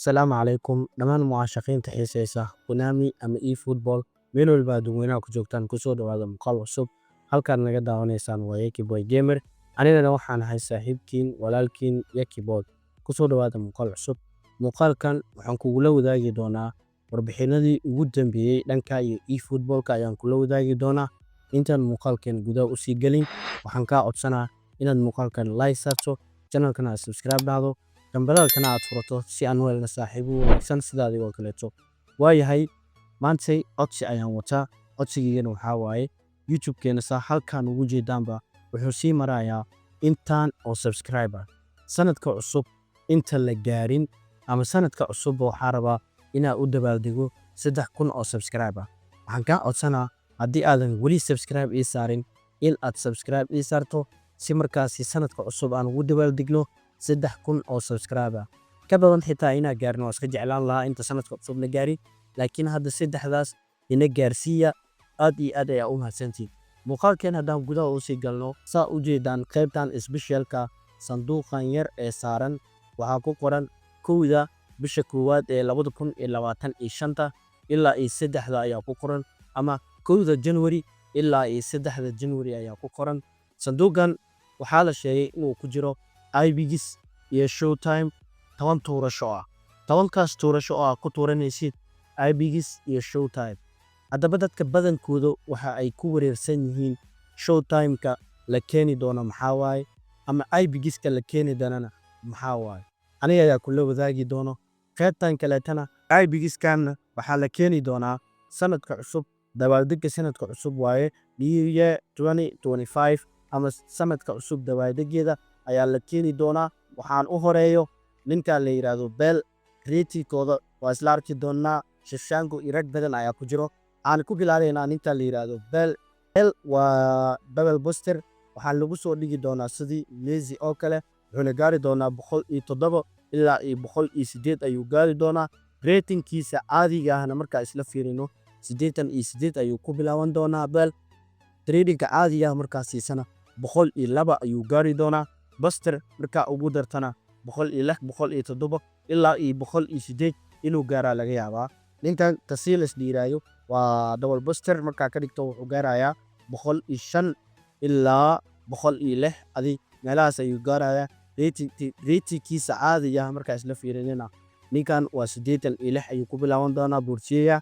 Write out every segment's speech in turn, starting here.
Asalaamu calaykum dhammaan mucaashaqiinta xiiseysa Konami ama eFootball meel walba dadweynaha ku joogtaan kusoo dhawaada muuqaal cusub halkaan naga daawanaysaan waa Yaki Boy Gamer anigana waxaan ahay saaxiibkiin walaalkiin Yaki Boy kusoo dhawaada muuqaal cusub muuqaalkan waxaan kugula wadaagi doonaa warbixinadii ugu dambeeyay dhanka iyo eFootballka ayaan kula wadaagi doonaa intaan muuqaalkan gudaha u sii gelin waxaan ka codsanaa inaad muuqaalkan like saarto channelkana subscribe dhahdo dambalaalkana aad furato si aan weelna saaxiibo wanaagsan sidaadii oo kaleeto waayahay maantay codsi ayaan wataa codsigiigana waxaa waaye youtube-keena saa halkaan ugu jeedaanba wuxuu sii marayaa intaan oo subscriber sanadka cusub inta la gaarin ama sanadka cusub waxaa rabaa inaa u dabaaldego 3,000 oo subscriber waxaan kaa codsanaa haddii aadan weli subscribe ii saarin in aad subscribe ii saarto si markaasi sanadka cusub aan ugu dabaaldegno 3,000 oo subscriber ka badan xitaa inaa gaarin waa iska jeclaan lahaa inta sanadka cusub la gaarin laakiin hadda saddexdaas ina gaarsiiya aad iyo aad ayaa u mahadsantiin muuqaalkeen haddaan gudaha u sii galno saa u jeedaan qaybtan isbisheelka sanduuqan yar ee saaran waxaa ku qoran 1 bisha 1 ee 2025 ilaa iyo 3 ayaa ku qoran ama 1 January ilaa iyo 3 January ayaa ku qoran sanduuqan waxaa la sheegay inuu ku jiro IBGIS iyo Showtime 10 tuurasho ah 10kaas tuurasho ah ku tuuranaysid IBGIS iyo Showtime haddaba dadka badankooda waxa ay ku wareersan yihiin Showtime-ka la keeni doono maxaa waaye ama IBGIS-ka la keeni doonana maxaa waaye aniga ayaa kula wadaagi doono qaybtan kaleetana IBGIS-kana waxaa la keeni doonaa sanadka cusub dabaaldegga sanadka cusub waaye New Year 2025 ama sanadka cusub dabaaldegeeda ayaa la keeni doonaa waxaan u horeeyo ninka la yiraahdo Bell ratingkooda waa isla arki doonaa Shashango iyo rag badan ayaa ku jiro aan ku bilaabeynaa ninka la yiraahdo Bell waa double booster waxaa lagu soo dhigi doonaa sidii Lazy oo kale wuxuuna gaari doonaa 107 ilaa iyo 108 ayuu gaari doonaa ratingkiisa caadiga ahna markaa isla fiirino 88 ayuu ku bilaaban doonaa Bell tradingka caadiga ah markaa siisana 102 ayuu gaari doonaa Buster markaa ugu dartana 106 107 ilaa iyo 108 inuu gaaraa laga yaabaa ninkan Casilas dhiiraayo waa double Buster markaa ka dhigto wuxuu gaarayaa 105 ilaa 106 adi meelahaas ayuu gaarayaa ratingkiisa caadiga ah markaa isla fiirinina ninkan waa 86 ayuu ku bilaaban doonaa Bursiya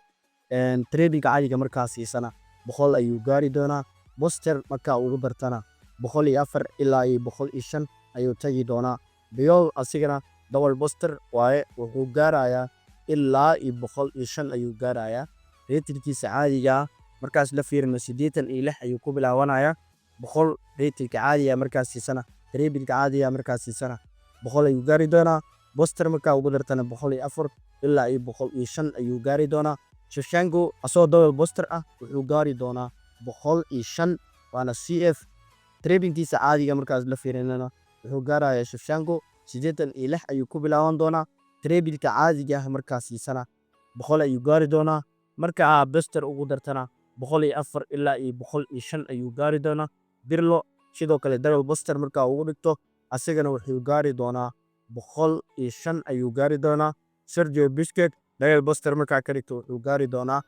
tradingka caadiga markaa siisana 100 ayuu gaari doonaa Buster markaa ugu dartana 104 ilaa iyo 105 ayuu tagi doonaa Biol asigana double Buster waaye wuxuu gaarayaa ilaa iyo 105 ayuu gaarayaa ratingkiisa caadiga markaas la fiirino 86 ayuu ku bilaabanayaa 100 ratingka caadiga markaas siisana tradingka caadiga markaas siisana 100 ayuu gaari doonaa Buster markaa ugu dartana 104 ilaa iyo 105 ayuu gaari doonaa Shashango asoo double Buster ah wuxuu gaari doonaa 105 waana CF tradingkiisa caadiga markaas la fiirinana wuxuu gaarayaa Shashango 86 ayuu ku bilaaban doonaa tradingka caadiga markaas siisana 100 ayuu gaari doonaa markaa Buster ugu dartana 104 ilaa iyo 105 ayuu gaari doonaa Birlo sidoo kale double Buster markaa ugu dhigto asagana wuxuu gaari doonaa 105 ayuu gaari doonaa Sergio Busquets double Buster markaa ka dhigto wuxuu gaari doonaa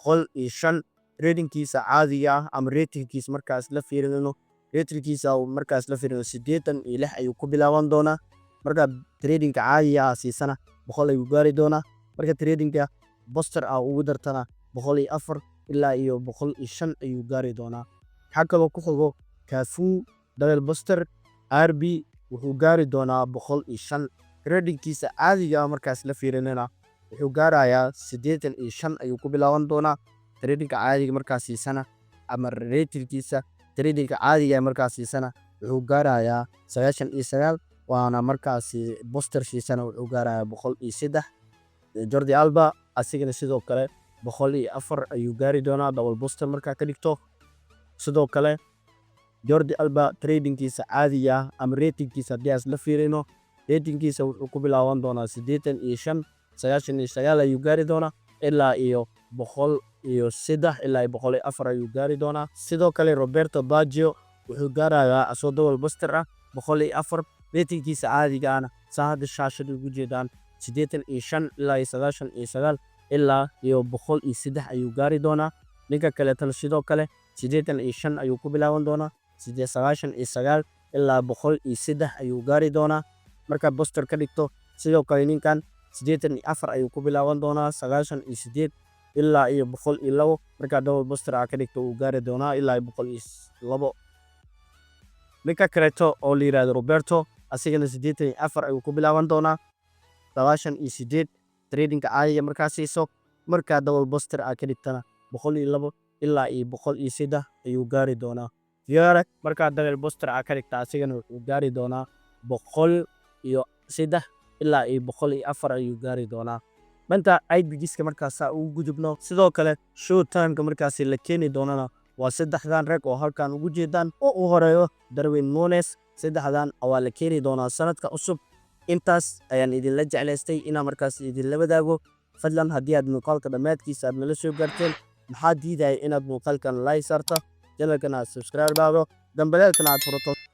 105 tradingkiisa caadiga ama ratingkiisa markaas la fiirino ratingkiisa markaas la fiirino 86 ayuu ku bilaaban doonaa marka tradingka caadiga siisana 100 ayuu gaari doonaa marka tradingka Buster ugu dartana 104 ilaa iyo 105 ayuu gaari doonaa waxa kale ku xogo Cafu double Buster RB wuxuu gaari doonaa 105 tradingkiisa caadiga markaas la fiirinana wuxuu gaarayaa 85 ayuu ku bilaaban doonaa tradingka caadiga markaas siisana ama ratingkiisa tradingka caadiga markaas siisana wuxuu gaarayaa 99 waana markaasi Buster siisana wuxuu gaarayaa 103 Jordi Alba asigana sidoo kale 104 ayuu gaari doonaa double Buster markaa ka dhigto sidoo kale Jordi Alba tradingkiisa caadiga ama ratingkiisa haddii la fiirino ratingkiisa wuxuu ku bilaaban doonaa 85 99 ayuu gaari doonaa ilaa iyo 103 ilaa iyo 104 ayuu gaari doonaa sidoo kale Roberto Baggio wuxuu gaarayaa asoo double Buster 104 ratingkiisa caadiga ahna saa hadda shaashada ugu jeedaan 85 ilaa 99 ilaa 103 ayuu gaari doonaa. Ninka kaleetana sidoo kale 85 ayuu ku bilaaban doonaa. 99 ilaa 103 ayuu gaari doonaa. Markaad booster ka dhigto sidoo kale ninkan 84 ayuu ku bilaaban doonaa. 98 ilaa 102 markaad double booster ka dhigto uu gaari doonaa ilaa 102. ninka kaleeto oo la yiraahdo Roberto asigana 84 ayuu ku bilaaban doonaa. 98 tradingka caadiga markaa siiso markaa double booster ka dhigtana 102 ilaa 103 ayuu gaari doonaa. Fiore markaa double booster ka dhigta asigana wuxuu gaari doonaa 103 ilaa 104 ayuu gaari doonaa. Manta IBGska markaas ugu gudubno sidoo kale Showtime markaas la keeni doonana waa saddexdan rag oo halkan ugu jeedaan oo u horeeyo Darwin Nunes. saddexdan waa la keeni doonaa sanadka cusub. intaas ayaan idinla jeclaystay inaan markaas idinla wadaago. fadlan haddii aad muuqaalka dhammaadkiisa aad nala soo gaarteen maxaa diidaya inaad muuqaalkan like saarto, channelkana aad subscribe dhahdo, dambalelkana aad furato.